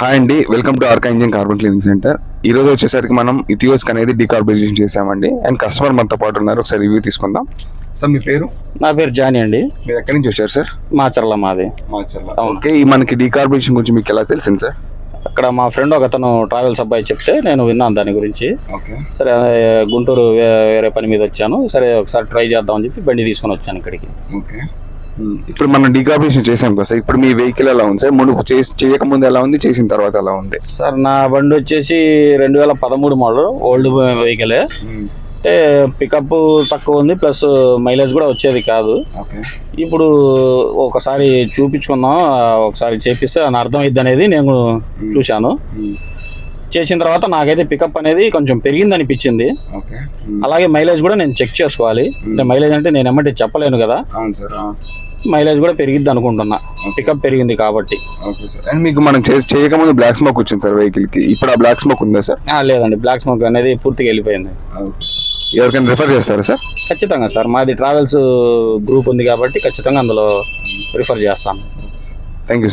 Hi అండి, welcome to Arka engine carbon cleaning centre. ఈ రోజు వచ్చేసరికి మనం ఇథియోస్క్ అనేది డీకార్బనైజేషన్ చేసామండి. అండ్ కస్టమర్ మనతో పాటు ఉన్నారు, ఒకసారి రివ్యూ తీసుకుందాం. సార్ మీ పేరు? నా పేరు జానీ అండి. మీరు ఎక్కడి నుంచి వచ్చారు సార్? మాచర్ల మాది. ఓకే, ఈ మనకి డీకార్బనైజేషన్ గురించి మీకు ఎలా తెలిసింది సార్? అక్కడ మా ఫ్రెండ్ ఒక అతను ట్రావెల్స్ అబ్బాయి చెప్తే నేను విన్నాను దాని గురించి. ఓకే, సరే గుంటూరు వేరే పని మీద వచ్చాను, సరే ఒకసారి ట్రై చేద్దామని చెప్పి బండి తీసుకొని వచ్చాను ఇక్కడికి. ఓకే, ఇప్పుడు మనం డీకార్బనైజేషన్ చేసాం కదా సార్, ఇప్పుడు మీ వెహికల్ ఎలా ఉంది సార్? ముందు చేయకముందు ఎలా ఉంది, చేసిన తర్వాత ఎలా ఉంది? సార్ నా బండి వచ్చేసి 2013 మోడల్, ఓల్డ్ వెహికలే. అంటే పికప్ తక్కువ ఉంది, ప్లస్ మైలేజ్ కూడా వచ్చేది కాదు. ఇప్పుడు ఒకసారి చూపించుకుందాం, ఒకసారి చేపిస్తే అని అర్థమైద్ది అనేది నేను చూశాను. చేసిన తర్వాత నాకైతే పికప్ అనేది కొంచెం పెరిగింది అనిపించింది. అలాగే మైలేజ్ కూడా నేను చెక్ చేసుకోవాలి. అంటే మైలేజ్ అంటే నేను ఎమ్మటి చెప్పలేను కదా, మైలేజ్ కూడా పెరిగిద్ది అనుకుంటున్నా, పికప్ పెరిగింది కాబట్టి. అండ్ మీకు మనం చేయకముందు బ్లాక్ స్మోక్ వచ్చింది సార్ వెహికల్ కి, ఇప్పుడు ఆ బ్లాక్ స్మోక్ ఉందా సార్? లేదండి, బ్లాక్ స్మోక్ అనేది పూర్తిగా వెళ్ళిపోయింది. ఎవరికైనా రిఫర్ చేస్తారా సార్? ఖచ్చితంగా సార్, మాది ట్రావెల్స్ గ్రూప్ ఉంది కాబట్టి ఖచ్చితంగా అందులో రిఫర్ చేస్తాను. Thank you.